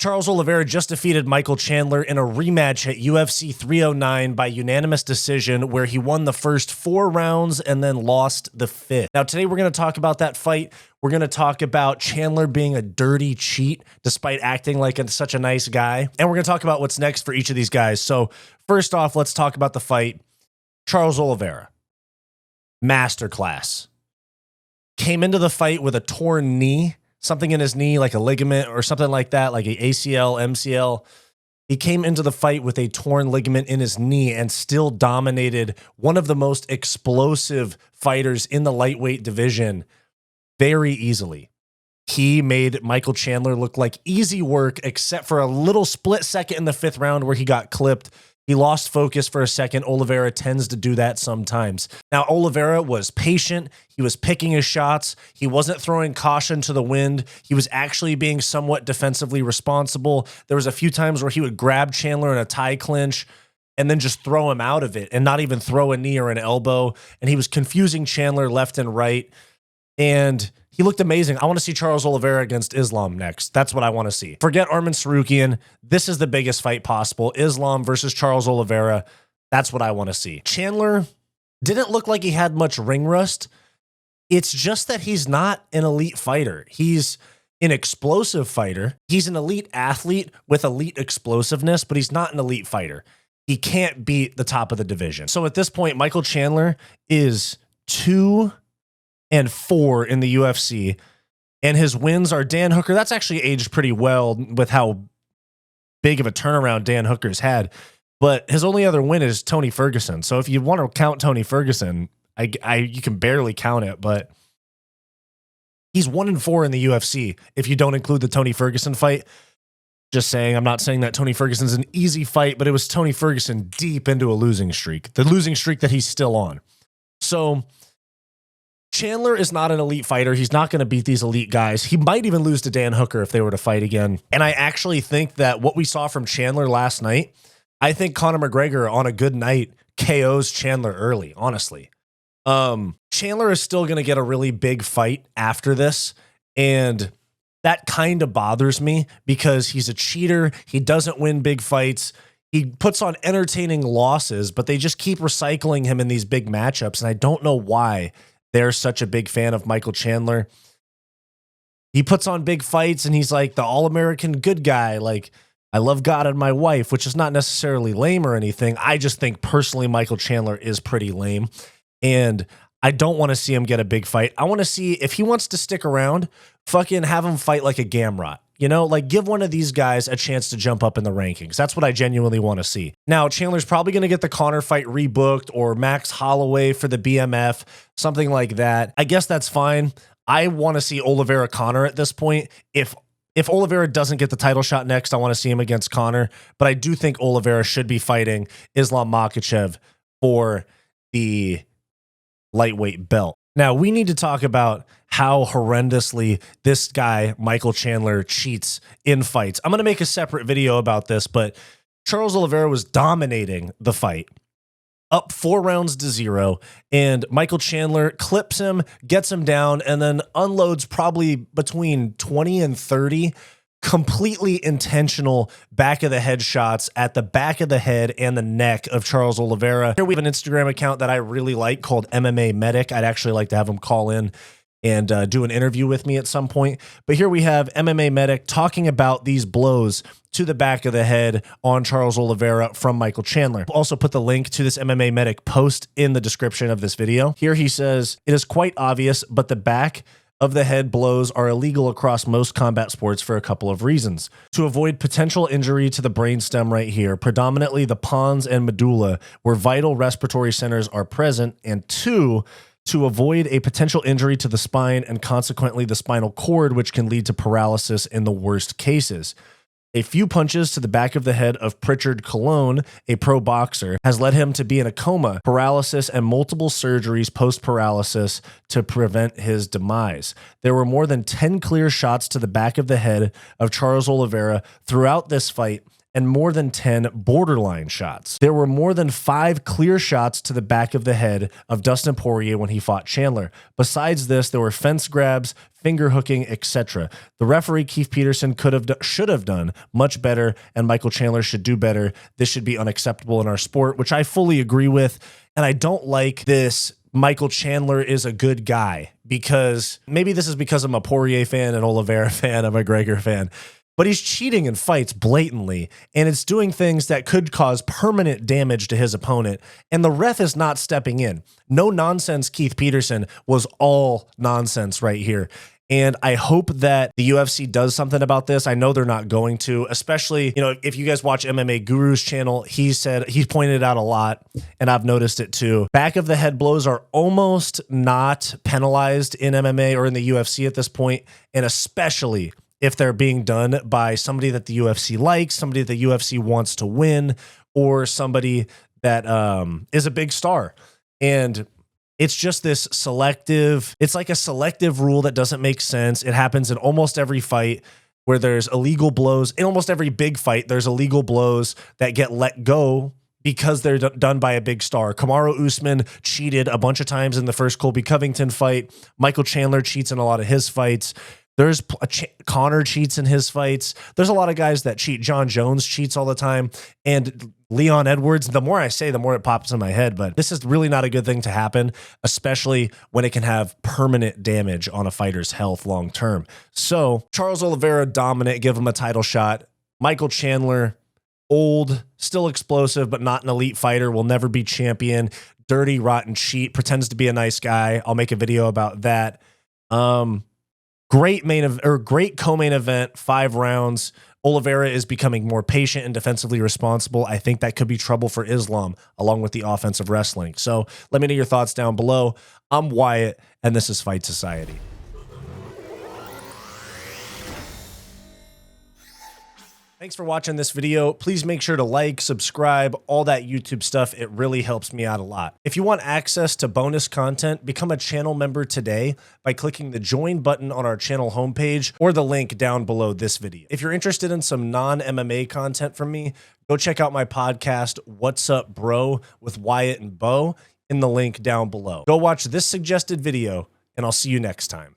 Charles Oliveira just defeated Michael Chandler in a rematch at UFC 309 by unanimous decision, where he won the first 4 rounds and then lost the 5th. Now, today we're going to talk about that fight. We're going to talk about Chandler being a dirty cheat despite acting like such a nice guy. And we're going to talk about what's next for each of these guys. So first off, let's talk about the fight. Charles Oliveira, masterclass. Came into the fight with a torn knee. Something in his knee, like a ligament or something like that, like a ACL, MCL. He came into the fight with a torn ligament in his knee and still dominated one of the most explosive fighters in the lightweight division very easily. He made Michael Chandler look like easy work, except for a little split second in the 5th round where he got clipped. He lost focus for a second. Oliveira tends to do that sometimes. Now, Oliveira was patient. He was picking his shots. He wasn't throwing caution to the wind. He was actually being somewhat defensively responsible. There was a few times where he would grab Chandler in a tie clinch and then just throw him out of it and not even throw a knee or an elbow. And he was confusing Chandler left and right. And he looked amazing. I want to see Charles Oliveira against Islam next. That's what I want to see. Forget Arman Sarukian. This is the biggest fight possible. Islam versus Charles Oliveira. That's what I want to see. Chandler didn't look like he had much ring rust. It's just that he's not an elite fighter. He's an explosive fighter. He's an elite athlete with elite explosiveness, but he's not an elite fighter. He can't beat the top of the division. So at this point, Michael Chandler is 2-4 in the UFC, and his wins are Dan Hooker. That's actually aged pretty well with how big of a turnaround Dan Hooker's had, but his only other win is Tony Ferguson. So if you want to count Tony Ferguson, you can barely count it, but he's 1-4 in the UFC if you don't include the Tony Ferguson fight. Just saying, I'm not saying that Tony Ferguson's an easy fight, but it was Tony Ferguson deep into a losing streak, the losing streak that he's still on. So Chandler is not an elite fighter. He's not going to beat these elite guys. He might even lose to Dan Hooker if they were to fight again. And I actually think that what we saw from Chandler last night, I think Conor McGregor on a good night KOs Chandler early, honestly. Chandler is still going to get a really big fight after this, and that kind of bothers me because he's a cheater. He doesn't win big fights. He puts on entertaining losses, but they just keep recycling him in these big matchups, and I don't know why they're such a big fan of Michael Chandler. He puts on big fights and he's like the all-American good guy. Like, I love God and my wife, which is not necessarily lame or anything. I just think personally Michael Chandler is pretty lame. And I don't want to see him get a big fight. I want to see if he wants to stick around, fucking have him fight like a Gamrot. You know, like give one of these guys a chance to jump up in the rankings. That's what I genuinely want to see. Now, Chandler's probably going to get the Conor fight rebooked or Max Holloway for the BMF, something like that. I guess that's fine. I want to see Oliveira Conor at this point. If Oliveira doesn't get the title shot next, I want to see him against Conor. But I do think Oliveira should be fighting Islam Makhachev for the lightweight belt. Now, we need to talk about how horrendously this guy, Michael Chandler, cheats in fights. I'm going to make a separate video about this, but Charles Oliveira was dominating the fight, up 4 rounds to 0, and Michael Chandler clips him, gets him down, and then unloads probably between 20 and 30 completely intentional back of the head shots at the back of the head and the neck of Charles Oliveira. Here we have an Instagram account that I really like called MMA Medic. I'd actually like to have him call in and do an interview with me at some point. But here we have MMA Medic talking about these blows to the back of the head on Charles Oliveira from Michael Chandler. I'll also put the link to this MMA Medic post in the description of this video. Here he says, "It is quite obvious, but the back of the head blows are illegal across most combat sports for a couple of reasons. To avoid potential injury to the brainstem right here, predominantly the pons and medulla, where vital respiratory centers are present, and 2, to avoid a potential injury to the spine and consequently the spinal cord, which can lead to paralysis in the worst cases. A few punches to the back of the head of Pritchard Colon, a pro boxer, has led him to be in a coma, paralysis, and multiple surgeries post-paralysis to prevent his demise. There were more than 10 clear shots to the back of the head of Charles Oliveira throughout this fight, and more than 10 borderline shots. There were more than 5 clear shots to the back of the head of Dustin Poirier when he fought Chandler. Besides this, there were fence grabs, finger hooking, etc. The referee, Keith Peterson, should have done much better, and Michael Chandler should do better. This should be unacceptable in our sport, which I fully agree with, and I don't like this Michael Chandler is a good guy, because maybe this is because I'm a Poirier fan, an Oliveira fan, a McGregor fan, but he's cheating in fights blatantly, and it's doing things that could cause permanent damage to his opponent, and the ref is not stepping in. No nonsense Keith Peterson was all nonsense right here. And I hope that the UFC does something about this. I know they're not going to, especially, you know, if you guys watch MMA Guru's channel, he pointed it out a lot, and I've noticed it too. Back of the head blows are almost not penalized in MMA or in the UFC at this point, and especially if they're being done by somebody that the UFC likes, somebody that the UFC wants to win, or somebody that is a big star. And it's just this selective, it's like a selective rule that doesn't make sense. It happens in almost every fight where there's illegal blows. In almost every big fight, there's illegal blows that get let go because they're done by a big star. Kamaru Usman cheated a bunch of times in the first Colby Covington fight. Michael Chandler cheats in a lot of his fights. There's Connor cheats in his fights. There's a lot of guys that cheat. John Jones cheats all the time. And Leon Edwards, the more I say, the more it pops in my head. But this is really not a good thing to happen, especially when it can have permanent damage on a fighter's health long term. So Charles Oliveira, dominant, give him a title shot. Michael Chandler, old, still explosive, but not an elite fighter, will never be champion. Dirty, rotten cheat, pretends to be a nice guy. I'll make a video about that. Great co-main event, 5 rounds. Oliveira is becoming more patient and defensively responsible. I think that could be trouble for Islam, along with the offensive wrestling. So let me know your thoughts down below. I'm Wyatt, and this is Fight Society. Thanks for watching this video. Please make sure to like, subscribe, all that YouTube stuff. It really helps me out a lot. If you want access to bonus content, become a channel member today by clicking the join button on our channel homepage or the link down below this video. If you're interested in some non-MMA content from me, go check out my podcast, What's Up Bro, with Wyatt and Bo, in the link down below. Go watch this suggested video, and I'll see you next time.